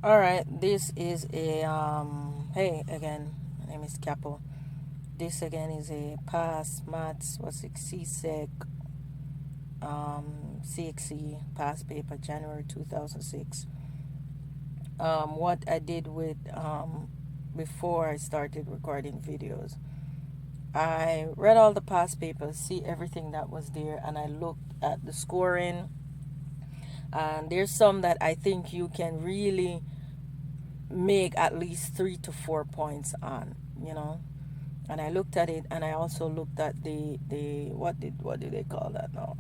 All right, this is a hey again, my name is Capo. This again is a past maths, what's it, CSEC, CXC past paper, January 2006. What I did with before I started recording videos, I read all the past papers, see everything that was there, and I looked at the scoring. And there's some that I think you can really make at least 3 to 4 points on, you know. And I looked at it, and I also looked at the what do they call that now?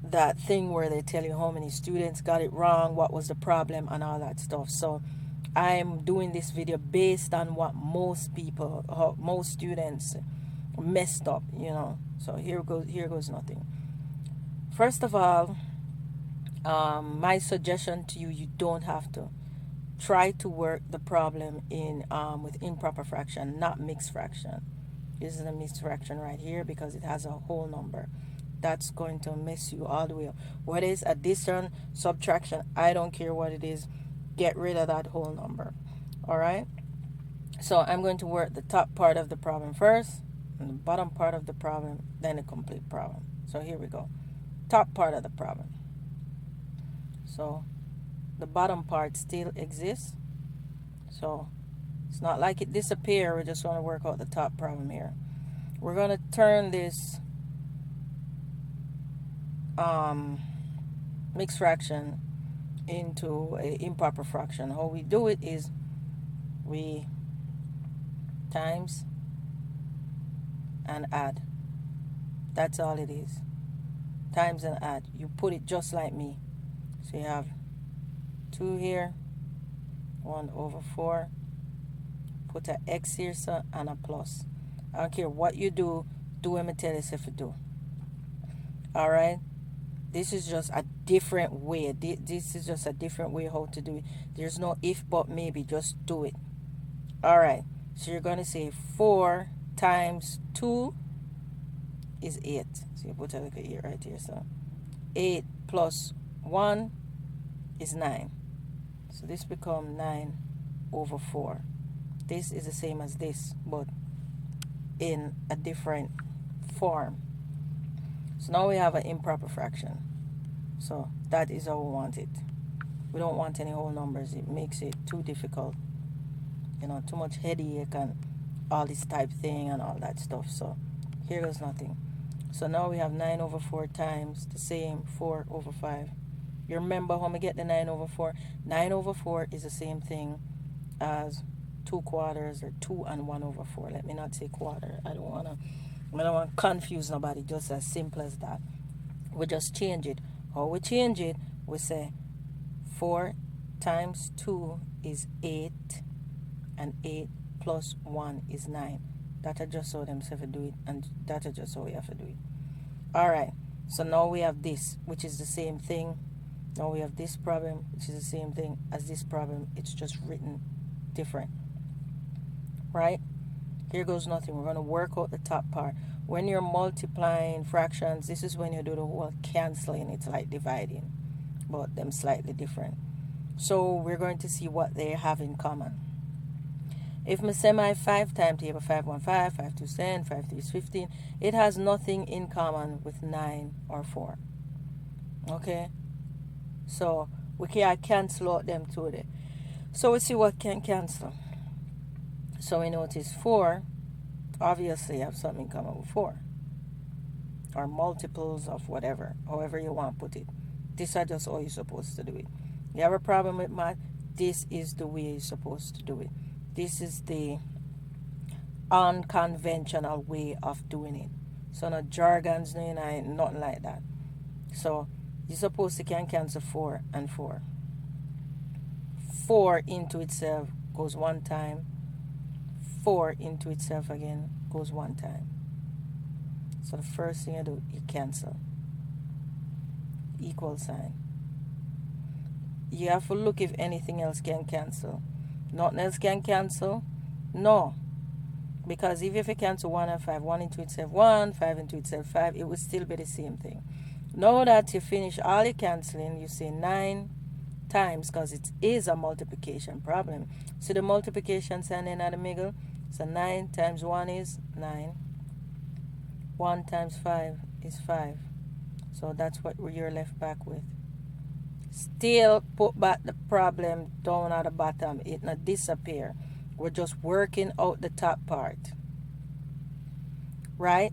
That thing where they tell you how many students got it wrong, what was the problem, and all that stuff. So I'm doing this video based on what most people, most students messed up, you know. So here goes nothing. First of all, my suggestion to you, you don't have to try to work the problem in with improper fraction, not mixed fraction. This is a mixed fraction right here because it has a whole number. That's going to mess you all the way up. What is addition, subtraction? I don't care what it is. Get rid of that whole number. All right. So I'm going to work the top part of the problem first, and the bottom part of the problem, then the complete problem. So here we go. Top part of the problem. So the bottom part still exists. So it's not like it disappeared. We just want to work out the top problem here. We're going to turn this mixed fraction into an improper fraction. How we do it is we times and add. That's all it is. Times and add. You put it just like me. So you have 2 here, 1/4. Put an x here, so, and a plus. I don't care what you do what I tell you if you do. Alright? This is just a different way. This is just a different way how to do it. There's no if, but, maybe. Just do it. Alright. So you're going to say 4 times 2 is 8. So you put a little 8 right here. So 8 plus 1 is 9. So this becomes 9/4. This is the same as this, but in a different form. So now we have an improper fraction. So that is how we want it. We don't want any whole numbers. It makes it too difficult. You know, too much headache and all this type thing and all that stuff. So here goes nothing. So now we have 9/4 times the same 4/5. You remember how we get the 9/4? 9/4 is the same thing as 2/4 or 2 and 1/4. Let me not say quarter. I don't want to confuse nobody. Just as simple as that. We just change it. How we change it? We say 4 times 2 is 8, and 8 plus 1 is 9. That's just how them have to do it, and that's just how we have to do it. Alright, so now we have this, which is the same thing. Now we have this problem, which is the same thing as this problem. It's just written different. Right? Here goes nothing. We're going to work out the top part. When you're multiplying fractions, this is when you do the whole canceling. It's like dividing, but them slightly different. So we're going to see what they have in common. If my semi 5 timetable, 5 1 5, 5 2 10, 5 3 is 15, it has nothing in common with 9 or 4. Okay? So we can't cancel out them two there. So we see what can cancel. So we notice 4 obviously have something in common with 4. Or multiples of whatever, however you want to put it. This is just how you're supposed to do it. You have a problem with math? This is the way you're supposed to do it. This is the unconventional way of doing it. So no jargons, nothing like that. So you're supposed to can cancel 4 and 4. 4 into itself goes 1 time. 4 into itself again goes 1 time. So the first thing you do, you cancel. Equal sign. You have to look if anything else can cancel. Nothing else can cancel? No. Because even if you cancel 1 and 5, 1 into itself 1, 5 into itself 5, it would still be the same thing. Now that you finish all your canceling, you say 9 times because it is a multiplication problem. So the multiplication sign in the middle. So 9 times 1 is 9. 1 times 5 is 5. So that's what you're left back with. Still put back the problem down at the bottom. It not disappear. We're just working out the top part. Right?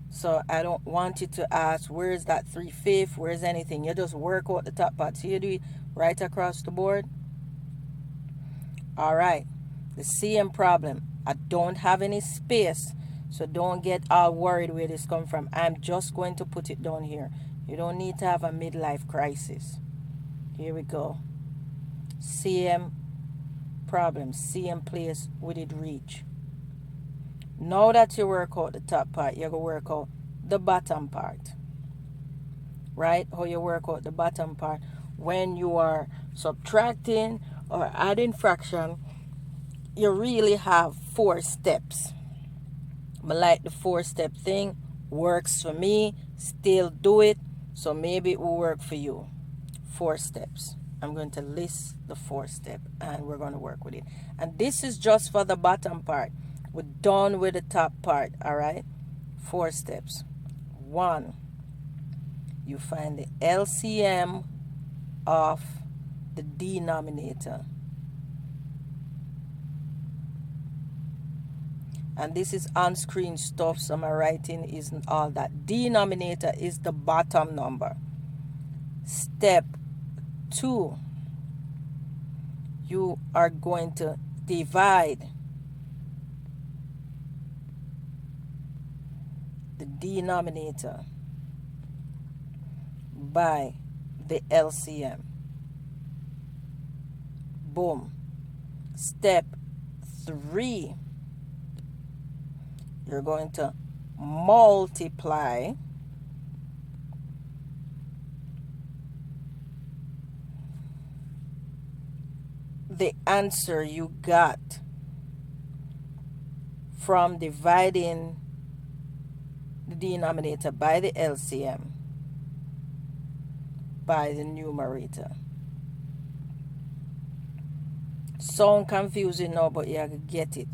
So I don't want you to ask, where's that 3/5? Where's anything? You just work out the top part. So you do it right across the board. Alright. The CM problem. I don't have any space. So don't get all worried where this come from. I'm just going to put it down here. You don't need to have a midlife crisis. Here we go. CM problem. CM place would it reach? Now that you work out the top part, you're going to work out the bottom part. Right? How you work out the bottom part. When you are subtracting or adding fraction, you really have 4 steps. But like the 4-step thing works for me, still do it. So maybe it will work for you. 4 steps. I'm going to list the 4 step and we're going to work with it. And this is just for the bottom part. We're done with the top part. All right. 4 steps. 1. You find the LCM of the denominator. And this is on-screen stuff, so my writing isn't all that. Denominator is the bottom number. Step 2. You are going to divide the denominator by the LCM. Boom. Step 3. You're going to multiply the answer you got from dividing the denominator by the LCM by the numerator. Sound confusing now, but you get it.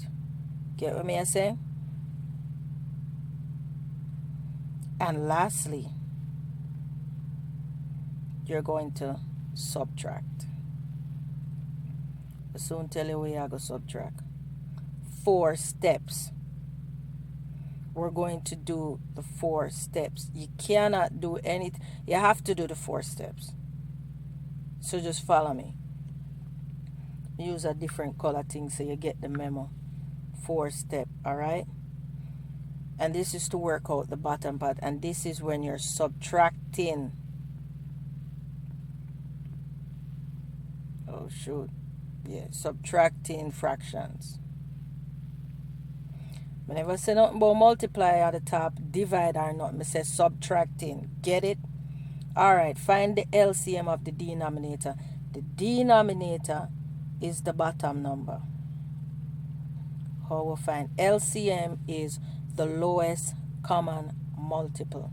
Get what I say? And lastly, you're going to subtract. I'll soon tell you where you're going to subtract. 4 steps. We're going to do the 4 steps. You cannot do anything. You have to do the 4 steps. So just follow me. Use a different color thing so you get the memo. 4 step, all right? And this is to work out the bottom part. And this is when you're subtracting. Oh, shoot. Yeah, subtracting fractions. Whenever I say nothing about multiply at the top, divide or not, I say subtracting. Get it? Alright, find the LCM of the denominator. The denominator is the bottom number. How we find LCM is the lowest common multiple.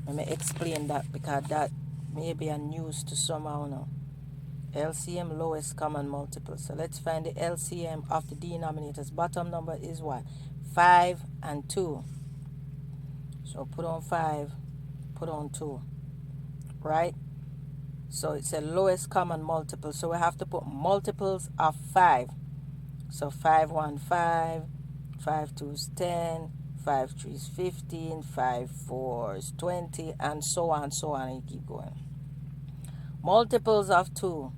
Let me explain that because that may be a news to somehow now. LCM, lowest common multiple. So let's find the LCM of the denominators. Bottom number is what? 5 and 2. So put on 5, put on 2. Right? So it's a lowest common multiple. So we have to put multiples of 5. So 5, 1, 5. 5, 2 is 10. 5, 3 is 15. 5, 4 is 20. And so on, and you keep going. Multiples of 2.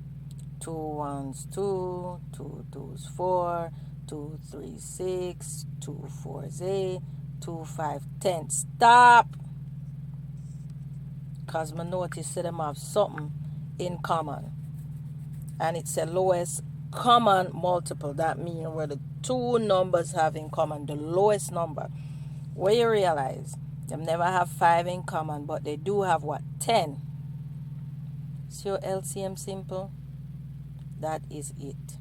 2 1s 2, 2 2s 4, 2 3 6, 2 4s 8, 2 5 10. Stop! Because I noticed that them have something in common. And it's the lowest common multiple. That means where the two numbers have in common, the lowest number. Where you realize them never have 5 in common, but they do have what? 10. So your LCM simple. That is it.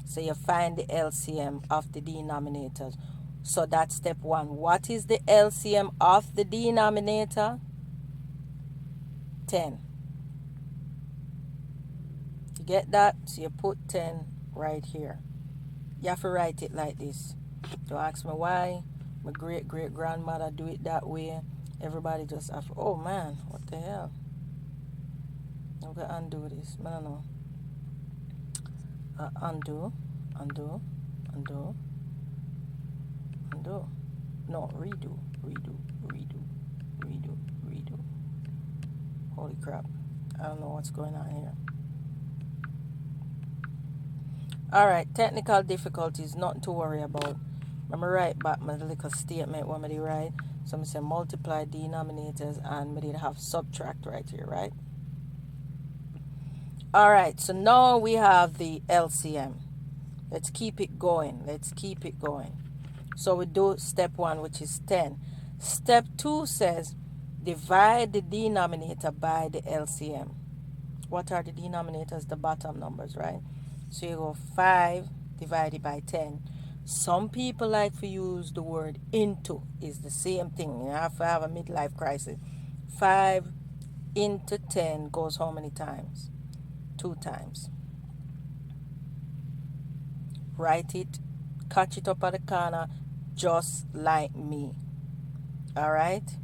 So you find the LCM of the denominators. So that's step 1. What is the LCM of the denominator? 10. You get that? So you put 10 right here. You have to write it like this. Don't ask me why. My great-great-grandmother do it that way. Everybody just have, oh man, what the hell? I'm going to undo this. I don't know. Undo. No, redo. Holy crap. I don't know what's going on here. Alright, technical difficulties, nothing to worry about. I'm going to write back my little statement when I write. So I'm going to say multiply denominators and I did have subtract right here, right? Alright, so now we have the LCM. Let's keep it going. So we do step 1, which is 10. Step 2 says divide the denominator by the LCM. What are the denominators? The bottom numbers, right? So you go 5 divided by 10. Some people like to use the word into. It's the same thing. You have to have a midlife crisis. 5 into 10 goes how many times? 2 times. Write it, catch it up at the corner, just like me. Alright?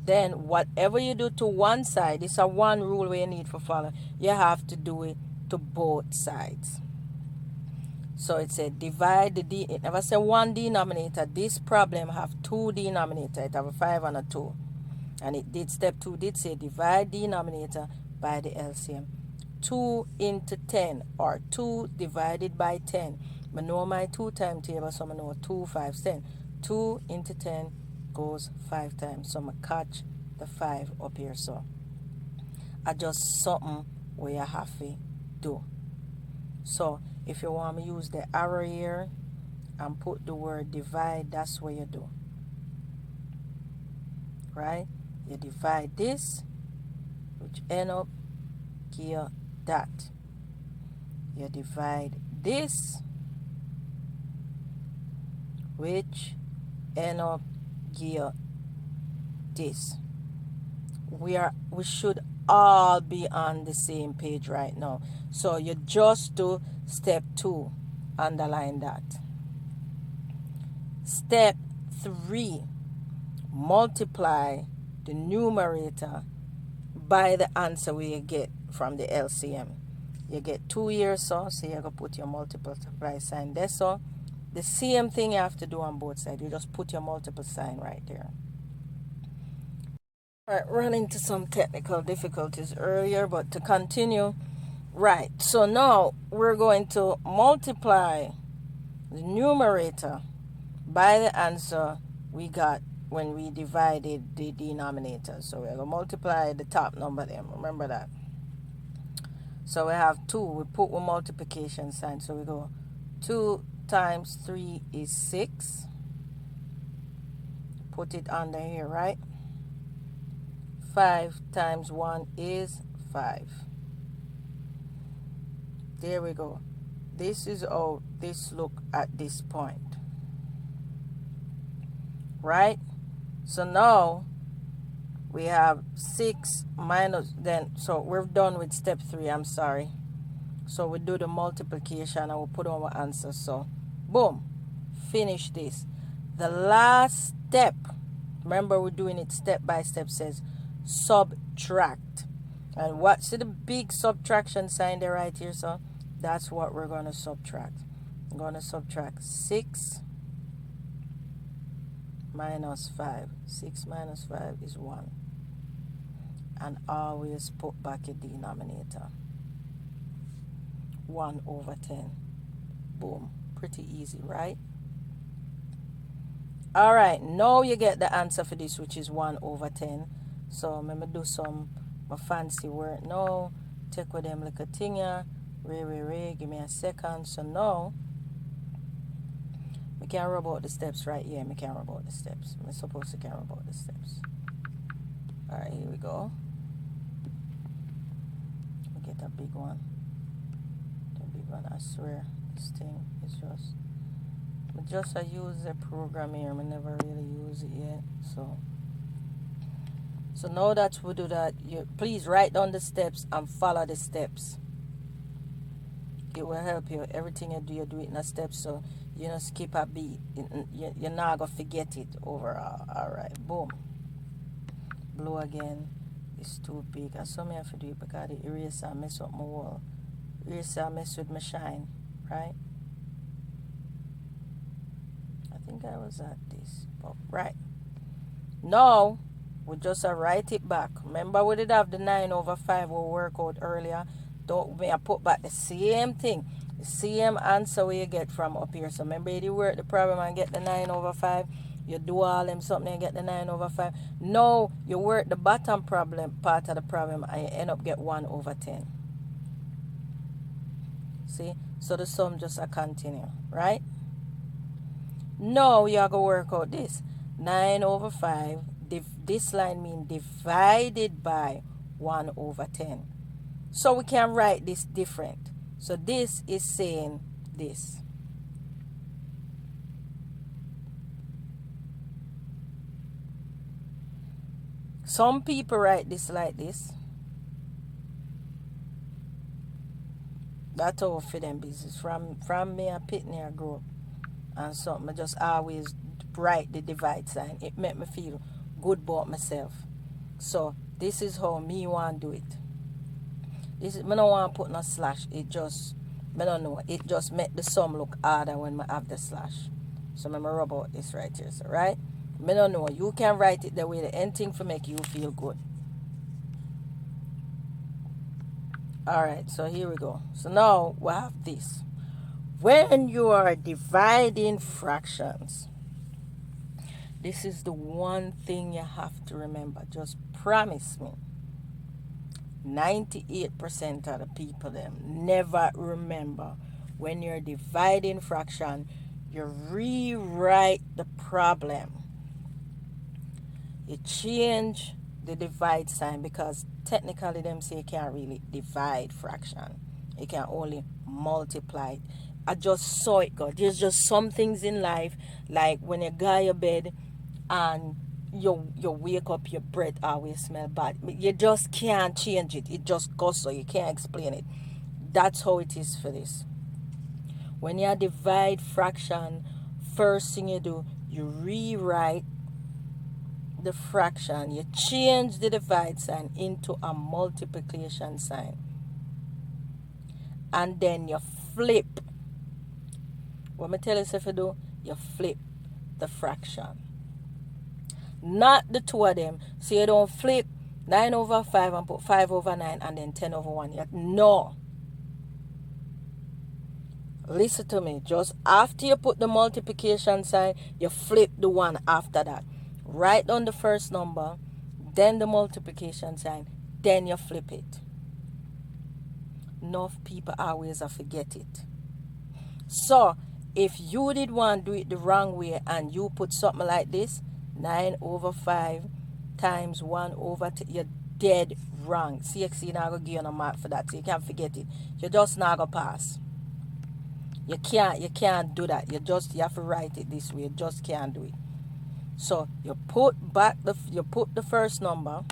Then whatever you do to one side, it's a one rule we need to follow. You have to do it to both sides. So it said divide it never say one denominator. This problem have 2 denominators. It have a 5 and a 2. And it did step 2 did say divide denominator by the LCM. 2 into 10 or 2 divided by 10. I know my 2 timetable, so I know 2 5 10. 2 into 10 goes 5 times. So I catch the 5 up here. So I just something where you have to do. So if you want me to use the arrow here and put the word divide, that's what you do. Right? You divide this, which end up here that. You divide this, which end up here this. We should all be on the same page right now. So you just do step 2, underline that. Step 3, multiply the numerator by the answer we get from the LCM. You get 2 here, so you're going to put your multiply sign there. So the same thing you have to do on both sides. You just put your multiple sign right there. Alright, run into some technical difficulties earlier, but to continue. Right, so now we're going to multiply the numerator by the answer we got when we divided the denominator. So we're going to multiply the top number there. Remember that. So we have 2. We put a multiplication sign. So we go 2 times 3 is 6. Put it under here, right? 5 times 1 is 5. There we go. This is how this look at this point. Right? So now we have 6 minus, then, so we're done with step 3, I'm sorry. So we do the multiplication and we'll put our answer. So, boom, finish this. The last step, remember we're doing it step by step, says subtract. And what's the big subtraction sign there right here? So that's what we're going to subtract. I'm going to subtract 6 minus 5. 6 minus 5 is 1. And always put back a denominator. 1 over 10. Boom. Pretty easy, right? Alright, now you get the answer for this, which is 1 over 10. So I'm going to do some my fancy word now. Take with them like a thing here. Give me a second. So now we can rub out the steps right here. We can rub out the steps. We're supposed to can rub out the steps. Alright, here we go. We get a big one. The big one, I swear. This thing is just I use the program here. I never really use it yet. So now that we do that, you please write down the steps and follow the steps. It will help you. Everything you do it in a step, so you don't skip a beat. You're not going to forget it overall. All right, boom. Blue again. It's too big. I saw me have to do it because the eraser mess up my wall. Eraser mess with my shine, right? I think I was at this. But right. Now, we just write it back. Remember we did have the 9/5 we work out earlier. Don't me I put back the same thing. The same answer we you get from up here. So remember you work the problem and get the 9/5. You do all them something and get the 9/5. Now you work the bottom problem part of the problem and you end up get 1/10. See? So the sum just a continue, right? Now you are going to work out this. 9/5. This line means divided by 1/10. So we can write this different. So this is saying this. Some people write this like this. That's all for them business. From me, I pit near grow up. And something, I just always write the divide sign. It make me feel good about myself. So this is how me want to do it. This is, I don't want to put no slash. It just, I don't know. It just make the sum look harder when I have the slash. So I'm going to rub out this right here. So, right? I don't know. You can write it the way the end thing for make you feel good. Alright, so here we go. So now we have this. When you are dividing fractions, this is the one thing you have to remember. Just promise me. 98% of the people them never remember when you're dividing fraction, you rewrite the problem. You change the divide sign because technically them say you can't really divide fraction. You can only multiply it. I just saw it go. There's just some things in life, like when you go your bed and you wake up, your breath always smell bad. You just can't change it. It just goes so. You can't explain it. That's how it is for this. When you divide fraction, first thing you do, you rewrite the fraction. You change the divide sign into a multiplication sign. And then you flip. What I tell you if you do, you flip the fraction. Not the two of them. So you don't flip 9/5 and put 5/9 and then 10/1. No. Listen to me. Just after you put the multiplication sign, you flip the one after that. Write down the first number, then the multiplication sign, then you flip it. Enough people always forget it. So, if you did want to do it the wrong way and you put something like this, 9/5 times 1/10, you're dead wrong. CXC not going to give you no mark for that, so you can't forget it. You're just not going to pass. You can't do that. You have to write it this way. You just can't do it. So you put the first number,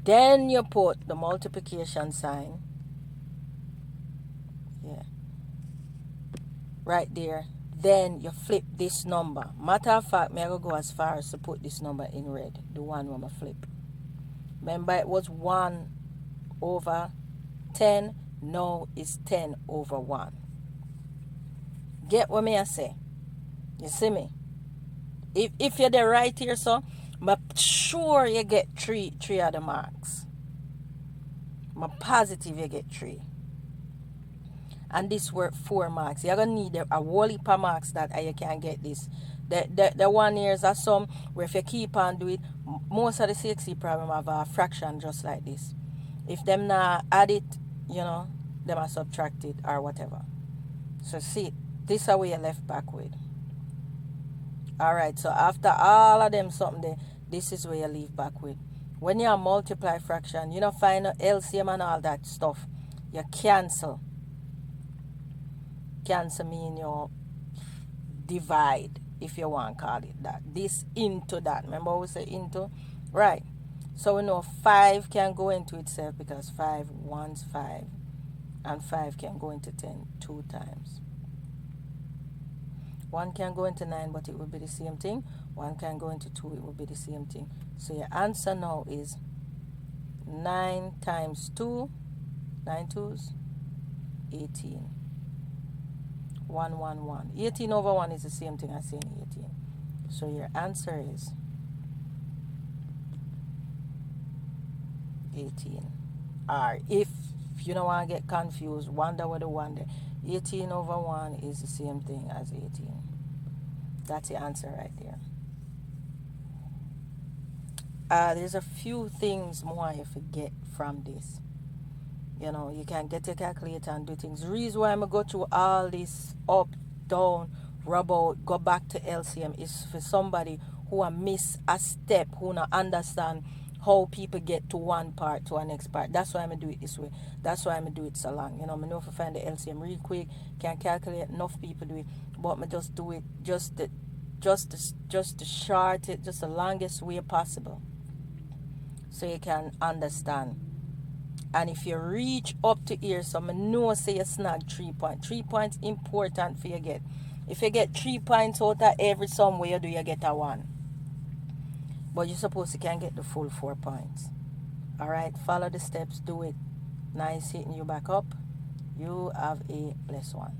then you put the multiplication sign. Yeah. Right there. Then you flip this number. Matter of fact, I'm going to go as far as to put this number in red. The one when I flip. Remember it was 1/10. Now it's 10/1. Get what me I say? You see me? If you're there right here, so I'm sure you get three of the marks. I'm positive you get 3. And this work 4 marks. You're gonna need a whole heap of marks that you can get this. The one here is a sum where if you keep on doing it, most of the CXC problem have a fraction just like this. If them not add it, them are subtract it or whatever. So see, this is how you left back with. Alright, so after all of them something there, this is where you leave back with. When you multiply fraction, find LCM and all that stuff, you cancel. Cancel mean you divide, if you want to call it that. This into that. Remember we say into? Right. So we know 5 can go into itself because 5 1's 5. and 5 can go into 10 two times. 1 can go into 9, but it will be the same thing. 1 can go into 2, it will be the same thing. So your answer now is 9 times 2, 9 twos, 18. 1, 1, 1. 18 over 1 is the same thing as saying 18. So your answer is 18. Or if you don't want to get confused, wonder what the wonder. 18 over 1 is the same thing as 18. That's the answer right there. There's a few things more you forget from this. You know, you can get a calculator and do things. The reason why I'm going to go through all this up, down, rub out, go back to LCM is for somebody who miss a step, who not understand how people get to one part to the next part. That's why I'm going to do it this way. That's why I'm going to do it so long. You know, I know if I find the LCM real quick, can calculate, enough people do it, but I just do it just the short, just the longest way possible, so you can understand. And if you reach up to here, so I know say you snag 3 points. 3 points important for you get. If you get 3 points out of every sum where you do, you get a 1. But you're supposed to can get the full 4 points. Alright, follow the steps, do it. Nice hitting you back up. You have a blessed one.